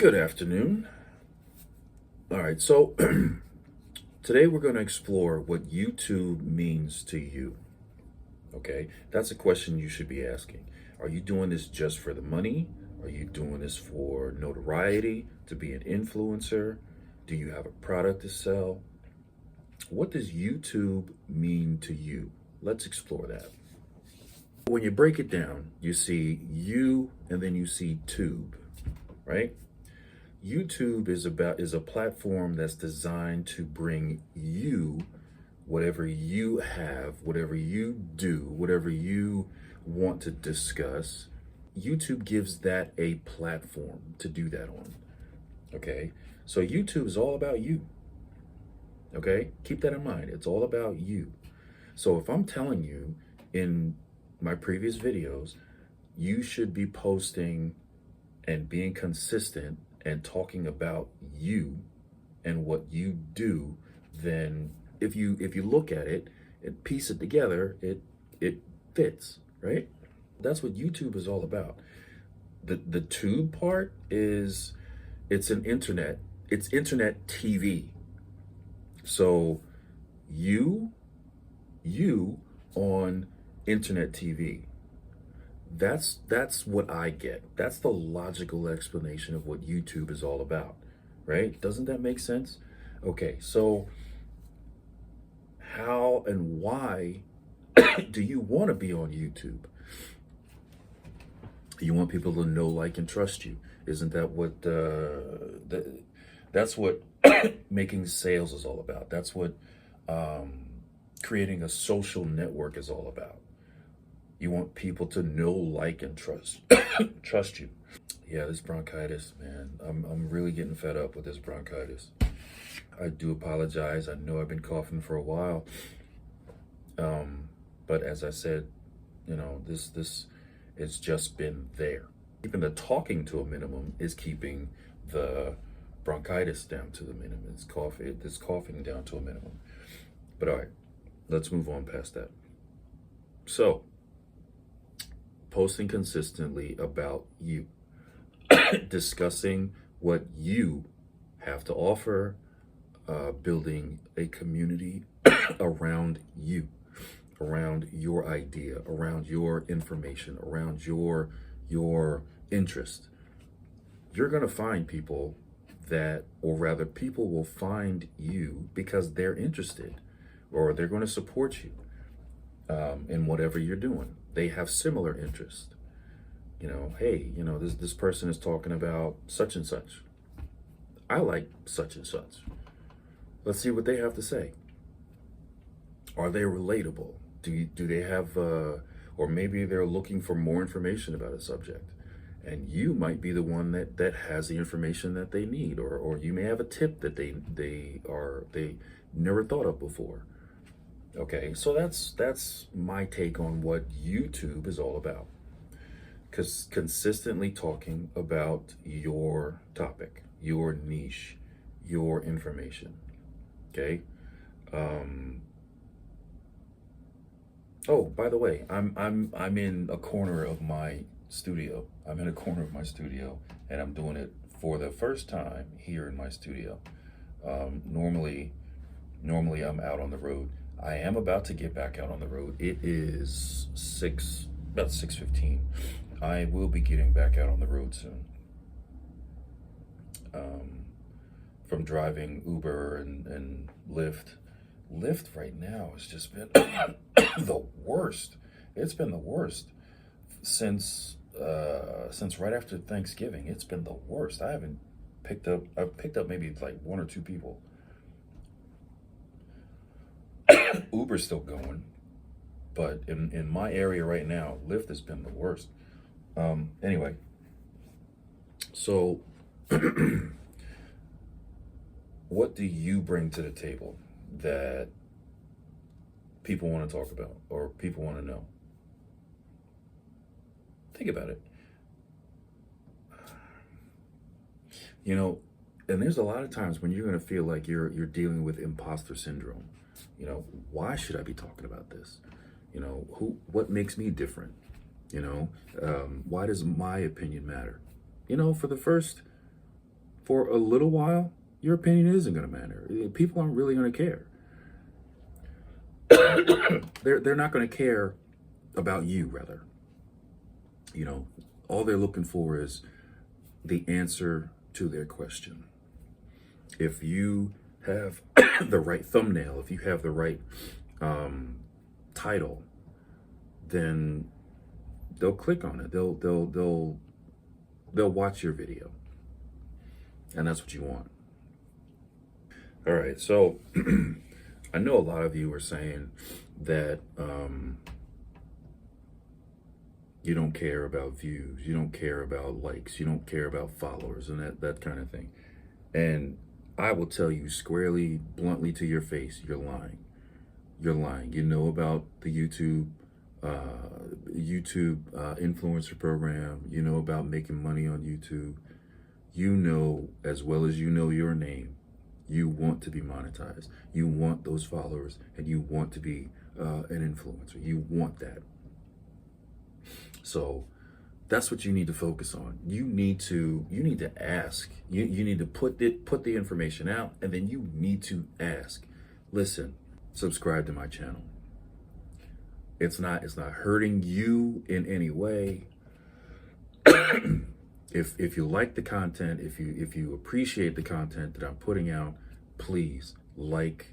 Good afternoon. All right, so today we're going to explore what YouTube means to you. Okay, that's a question you should be asking. Are you doing this just for the money? Are you doing this for notoriety, to be an influencer? Do you have a product to sell? What does YouTube mean to you? Let's explore that. When you break it down, you see you and then you see tube, right? YouTube is a platform that's designed to bring you whatever you have, whatever you do, whatever you want to discuss. YouTube gives that a platform to do that on. Okay? So YouTube is all about you. Okay? Keep that in mind. It's all about you. So if I'm telling you in my previous videos, you should be posting and being consistent and talking about you and what you do, then if you look at it and piece it together, it fits, right? That's what YouTube is all about. The tube part is it's internet TV. So you on internet TV. That's what I get. That's the logical explanation of what YouTube is all about, right? Doesn't that make sense? Okay, so how and why do you want to be on YouTube? You want people to know, like, and trust you. Isn't that what that's what making sales is all about? That's what creating a social network is all about. You want people to know, like, and trust you. Yeah, this bronchitis, man. I'm really getting fed up with this bronchitis. I do apologize. I know I've been coughing for a while. But as I said, this it's just been there. Keeping the talking to a minimum is keeping the bronchitis down to the minimum. It's coughing down to a minimum. But all right, let's move on past that. So, posting consistently about you, discussing what you have to offer, building a community around you, around your idea, around your information, around your interest. You're going to find people or rather people will find you because they're interested, or they're going to support you in whatever you're doing. They have similar interests. Hey, this person is talking about such and such. I like such and such. Let's see what they have to say. Are they relatable? Do they have, or maybe they're looking for more information about a subject, and you might be the one that has the information that they need, or you may have a tip that they never thought of before. Okay, so that's my take on what YouTube is all about. Because consistently talking about your topic, your niche, your information. Okay. Oh, by the way, I'm in a corner of my studio. I'm in a corner of my studio, and I'm doing it for the first time here in my studio. Normally I'm out on the road. I am about to get back out on the road. It is about 6:15. I will be getting back out on the road soon. From driving Uber and Lyft. Lyft right now has just been the worst. It's been the worst since right after Thanksgiving. It's been the worst. I've picked up maybe like one or two people. Uber's still going, but in my area right now, Lyft has been the worst. Anyway, so what do you bring to the table that people want to talk about or people want to know? Think about it. And there's a lot of times when you're going to feel like you're dealing with imposter syndrome. Why should I be talking about this? What makes me different? Why does my opinion matter? For the first for a little while, your opinion isn't going to matter. People aren't really going to care. They're not going to care about you, rather. You know, all they're looking for is the answer to their question. If you have the right thumbnail, if you have the right title, then they'll click on it. They'll watch your video, and that's what you want. All right, so I know a lot of you are saying that you don't care about views, you don't care about likes, you don't care about followers, and that kind of thing. And I will tell you squarely, bluntly to your face, you're lying. You're lying. You know about the YouTube influencer program. You know about making money on YouTube. You know, as well as you know your name, you want to be monetized. You want those followers, and you want to be an influencer. You want that. So that's what you need to focus on. You need to ask. You need to put the information out, and then you need to ask. Listen, subscribe to my channel. It's not hurting you in any way. If you like the content, if you appreciate the content that I'm putting out, please like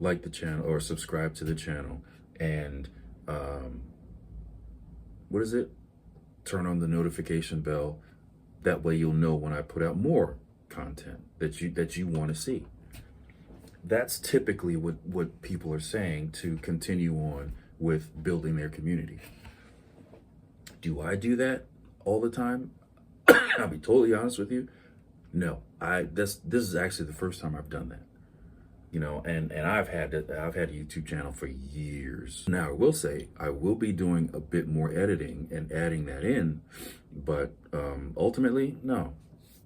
the channel or subscribe to the channel, and what is it? Turn on the notification bell. That way you'll know when I put out more content that you want to see. That's typically what people are saying to continue on with building their community. Do I do that all the time? I'll be totally honest with you. No, this is actually the first time I've done that. You know, and I've had a YouTube channel for years. Now I will say I will be doing a bit more editing and adding that in, but ultimately no.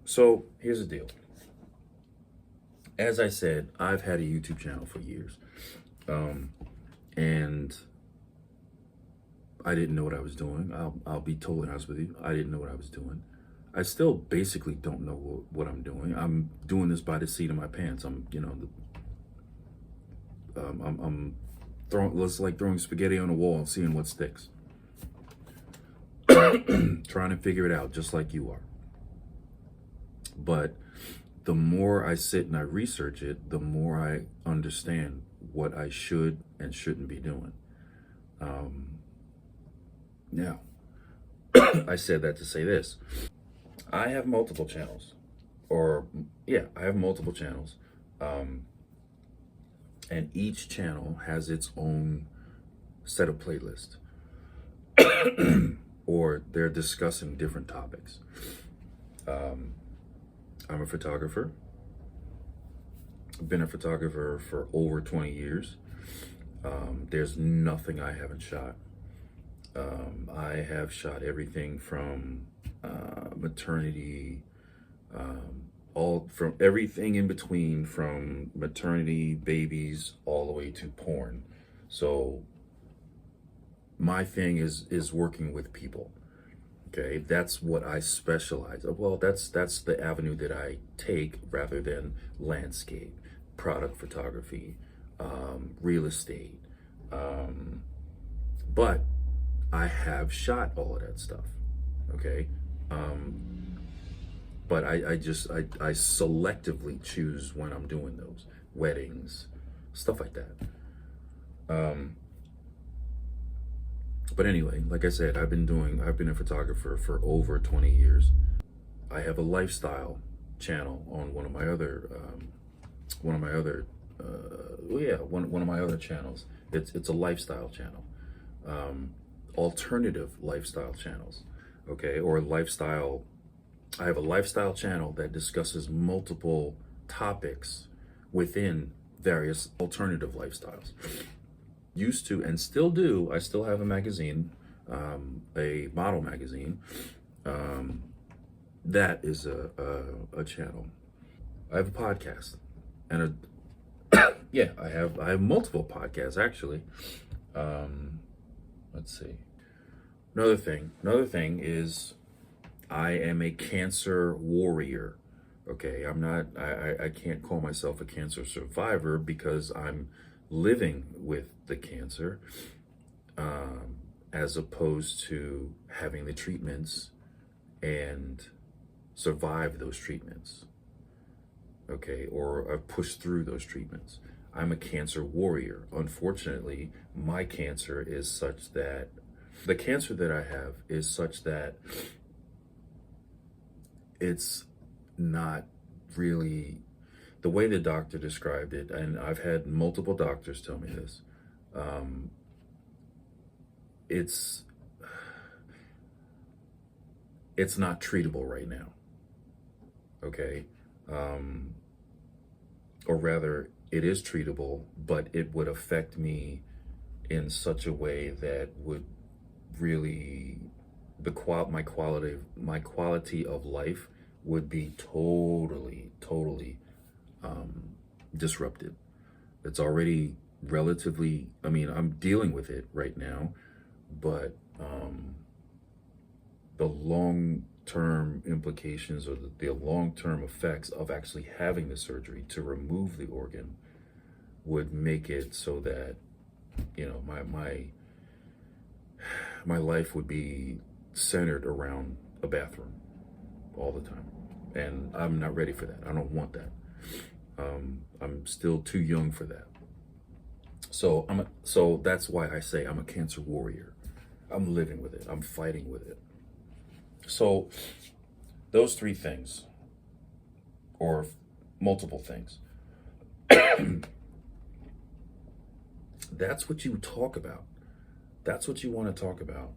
So here's the deal. As I said, I've had a YouTube channel for years, and I didn't know what I was doing. I'll be totally honest with you. I didn't know what I was doing. I still basically don't know what I'm doing. I'm doing this by the seat of my pants. I'm throwing, it's like throwing spaghetti on a wall and seeing what sticks. Trying to figure it out just like you are. But the more I sit and I research it, the more I understand what I should and shouldn't be doing. Now, I said that to say this. I have multiple channels. I have multiple channels. And each channel has its own set of playlists. Or they're discussing different topics. I'm a photographer. I've been a photographer for over 20 years. There's nothing I haven't shot. I have shot everything from maternity, from everything in between, from maternity, babies, all the way to porn. So my thing is working with people. Okay, that's what I specialize in. Well, that's the avenue that I take rather than landscape, product photography, real estate. But I have shot all of that stuff. Okay. But I selectively choose when I'm doing those weddings, stuff like that. But anyway, like I said, I've been a photographer for over 20 years. I have a lifestyle channel on one of my other channels. It's a lifestyle channel. Alternative lifestyle channels, okay, or lifestyle. I have a lifestyle channel that discusses multiple topics within various alternative lifestyles. Used to and still do. I still have a magazine, a model magazine. That is a channel. I have a podcast, and I have multiple podcasts actually. Let's see. Another thing is I am a cancer warrior. Okay, I can't call myself a cancer survivor because I'm living with the cancer, as opposed to having the treatments and survive those treatments. Okay, or I've pushed through those treatments. I'm a cancer warrior. Unfortunately, my cancer is such that the cancer that I have is such that it's not really the way the doctor described it, and I've had multiple doctors tell me this. Um, it's it's not treatable right now. Okay, um, or rather, it is treatable, but it would affect me in such a way that would really my quality of life would be totally disrupted. It's already relatively, I mean, I'm dealing with it right now, but the long term implications or the long term effects of actually having the surgery to remove the organ would make it so that, you know, my life would be centered around a bathroom all the time. And I'm not ready for that. I don't want that. I'm still too young for that. So that's why I say I'm a cancer warrior. I'm living with it. I'm fighting with it. So those three things, or multiple things, that's what you talk about. That's what you want to talk about.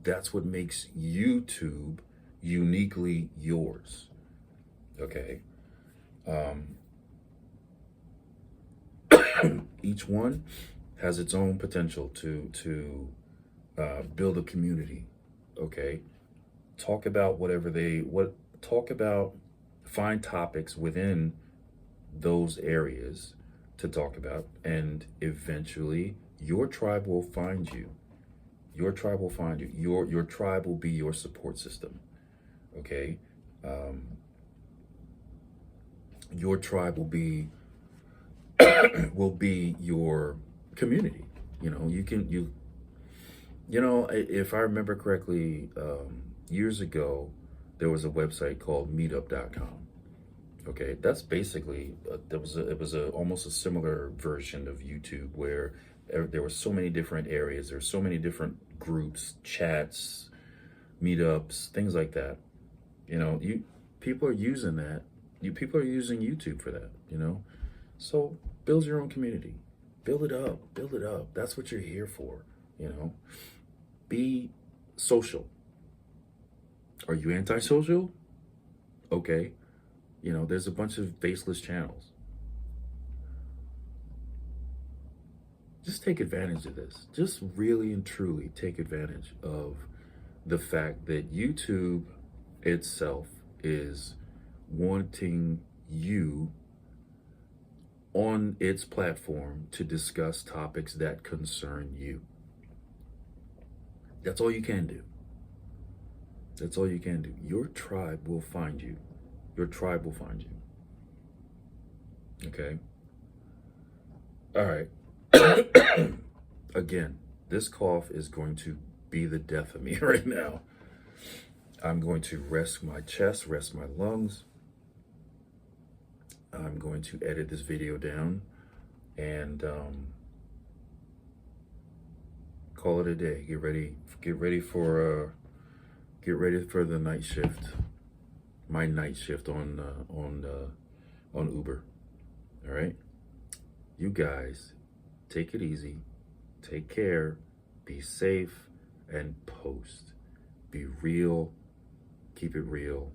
That's what makes YouTube uniquely yours. Okay. Each one has its own potential to build a community. Okay. Talk about talk about, find topics within those areas to talk about, and eventually your tribe will find you. Your tribe will find you. Your tribe will be your support system. Okay. Your tribe will be your community. You know, if I remember correctly, years ago, there was a website called meetup.com. Okay, that's basically it was almost a similar version of YouTube where there were so many different areas, there's so many different groups, chats, meetups, things like that. You know, people are using that. People are using YouTube for that. You know, so build your own community, build it up, build it up. That's what you're here for. You know, be social. Are you antisocial? Okay. You know, there's a bunch of faceless channels. Just take advantage of this. Just really and truly take advantage of the fact that YouTube itself is wanting you on its platform to discuss topics that concern you. That's all you can do. That's all you can do. Your tribe will find you. Your tribe will find you. Okay? All right. Again, this cough is going to be the death of me right now. I'm going to rest my chest, rest my lungs. I'm going to edit this video down and call it a day. Get ready for the night shift. My night shift on Uber. All right, you guys, take it easy, take care, be safe, and post. Be real, keep it real,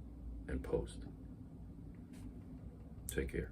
and post. Take care.